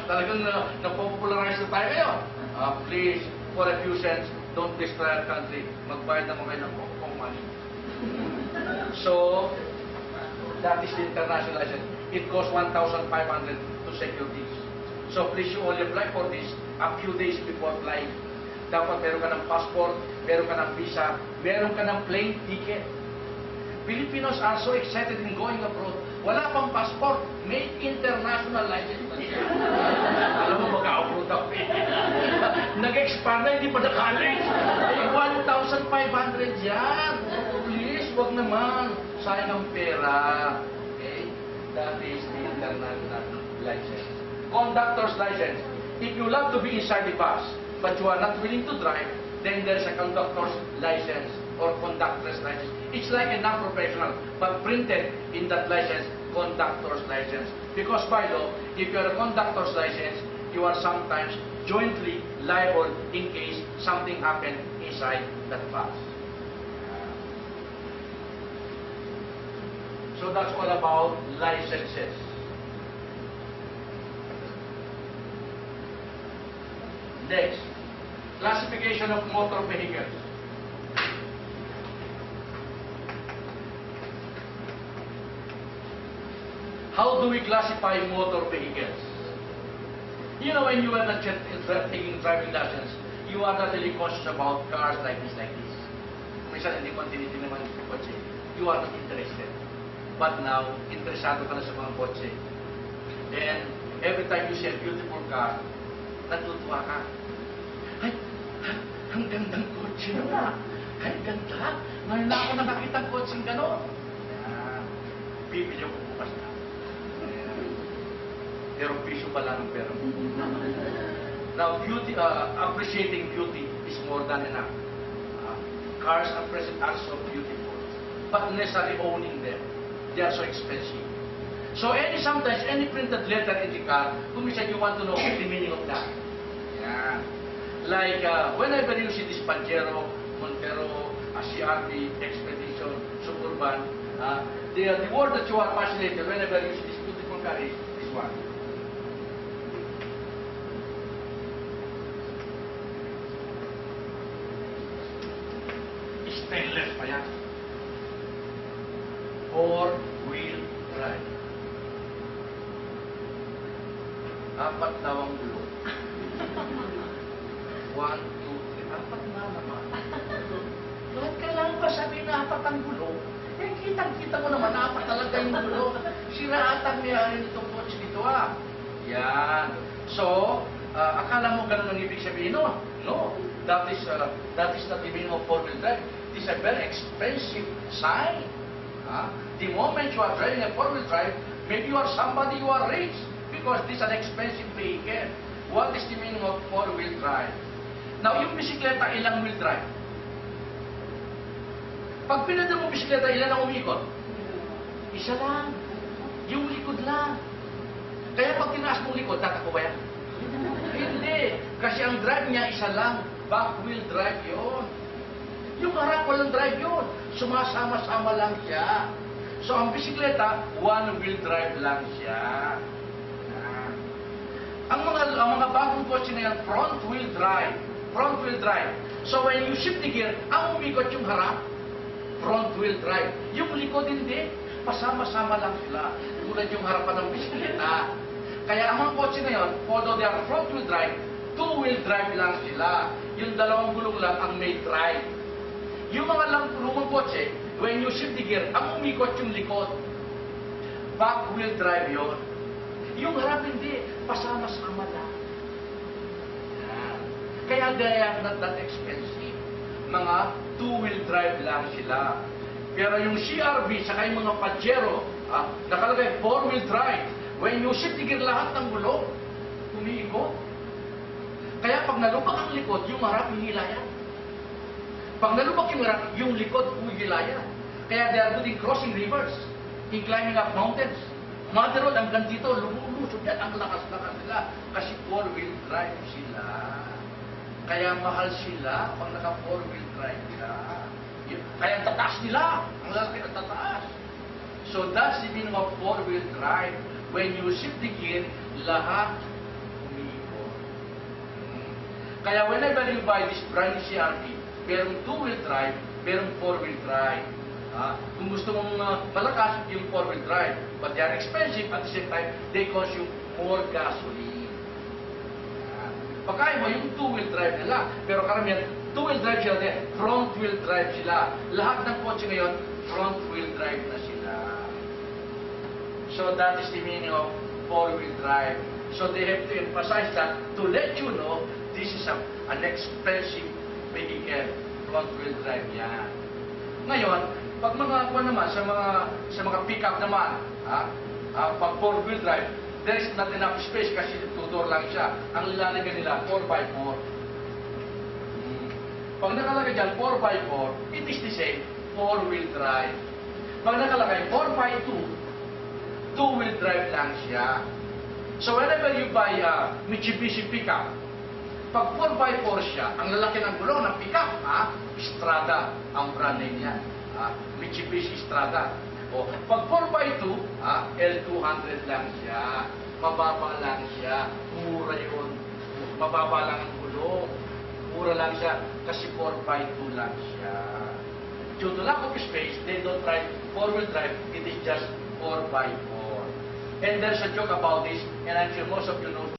Talagang napopularize na tayo ngayon. Please, for a few cents, don't destroy our country. Magbayad naman kayo ng Hong money. So, that is the international license. It costs 1,500 to secure this. So please, you only apply for this a few days before flying. Dapat meron ka ng passport, meron ka ng visa, meron ka ng plane ticket. Filipinos are so excited in going abroad. Wala pang passport, may international license na siya. Alam mo, mag-abroad ako eh. Nag-expire na, hindi pa na-college. 1,500 yan. Please, wag naman. Sayang ang pera. Okay? That is the international license. Conductor's license. If you love to be inside the bus, but you are not willing to drive, then there's a conductor's license or conductor's license. It's like a non-professional, but printed in that license, conductor's license. Because by law, if you are a conductor's license, you are sometimes jointly liable in case something happened inside that bus. So that's all about licenses. Next, classification of motor vehicles. How do we classify motor vehicles? You know, when you are not taking driving lessons, you are not really conscious about cars like this. Minsan hindi mo tinitingnan naman yung kotse. You are not interested. But now, interesado ka na sa mga kotse. And every time you see a beautiful car, natutuwa ka. Ay, ang gandang kotse na. Ay, ganda. Ngayon na ako na nakita ang kotse gano'n. Bibili ko bukas na. Pero piso pa lang ang pera mo. Now, beauty, appreciating beauty is more than enough. Cars at present are so beautiful, but necessarily owning them, they are so expensive. So, sometimes any printed letter in the car, kung minsan you want to know the meaning of that. Yeah. Like, whenever you see this Pajero, Montero, CRV, Expedition, Suburban, the word that you are fascinated whenever you see this beautiful car is this one. Stainless pa yan. Four-wheel drive. Apat daw ang gulo. 1, 2, 3. Apat na naman. Bakit kailangan pa sabihin na apat ang gulo? Eh, kitang-kita mo naman, apat talaga yung gulo. Sira atang niya itong kotse dito Yan. So, akala mo ganun ang ibig sabihin? No. No. That is not the meaning of four-wheel drive. It is a very expensive sign. The moment you are driving a four-wheel drive, maybe you are somebody, you are rich, because this is an expensive vehicle. What is the meaning of four-wheel drive? Now, yung bisikleta, ilang wheel drive? Pag pinadala mo bisikleta, ilan ang umikot? Isa lang. Yung likod lang. Kaya pag tinaas mong likod, tatakbo ba yan? Hindi. Kasi ang drive niya, isa lang. Back-wheel drive yun. Yung harap, walang drive yun. Sumasama-sama lang siya. So, ang bisikleta, one-wheel drive lang siya. Ang mga bagong kotse na yan, front-wheel drive. Front-wheel drive. So, when you shift the gear, ang umikot yung harap, front-wheel drive. Yung likod hindi, pasama-sama lang sila. Tulad yung harapan ng bisikleta. Kaya ang mga kotse na yun, although they are front-wheel drive, two-wheel drive lang sila. Yung dalawang gulong lang ang may drive. Yung mga lumang kotse, when you shift the gear, ang umikot yung likod. Back-wheel drive yun. Yung harap hindi, pasama-sama lang. Kaya not that expensive. Mga two-wheel drive lang sila. Pero yung CRV, saka yung mga Pajero, nakalagay four-wheel drive. When you shift the gear, lahat ng gulong umiikot. Kaya pag nalubak ang likod, yung harap hihilayan. Pag nalubak yung harap, yung likod hihilayan. Kaya they are good in crossing rivers, in climbing up mountains. Mother road, hanggang dito, lumulusog yan. Ang lakas-lakas nila. Kasi four-wheel drive sila. Kaya mahal sila pag naka four-wheel drive nila. Kaya tataas nila. Ang lalaki na tataas. So that's the meaning of four-wheel drive. When you shift the gear, lahat Kaya whenever you buy this brand new CRV, merong two-wheel drive, merong four-wheel drive. Kung gusto mong malakas, yung four-wheel drive. But they are expensive, at the same time, they consume more gasoline. Pagkaya mo, yung two-wheel drive nila. Pero karamihan, two-wheel drive sila din. Front-wheel drive sila. Lahat ng kotse ngayon, front-wheel drive na sila. So that is the meaning of four-wheel drive. So they have to emphasize that to let you know this is an expensive vehicle. Front-wheel drive yan. Ngayon, pag mga naman, sa mga pick-up naman, pag four-wheel drive, there is not enough space kasi two-door lang siya. Ang ilalagay nila, 4x4. Pag nakalagay dyan, 4x4, it is the same, four-wheel drive. Pag nakalagay, 4x2, two-wheel drive lang siya. So whenever you buy a Mitsubishi pickup, pag 4x4 siya, ang lalaki ng gulong ng pickup, Strada, ang brand name niya. Mitsubishi Strada. O, pag 4x2, L200 lang siya. Mababa lang siya. Mura yun. Mababa lang ang gulong. Mura lang siya kasi 4x2 lang siya. Due to lack of space, they don't drive four-wheel drive. It is just 4x4. And there's a joke about this, and I'm sure most of you know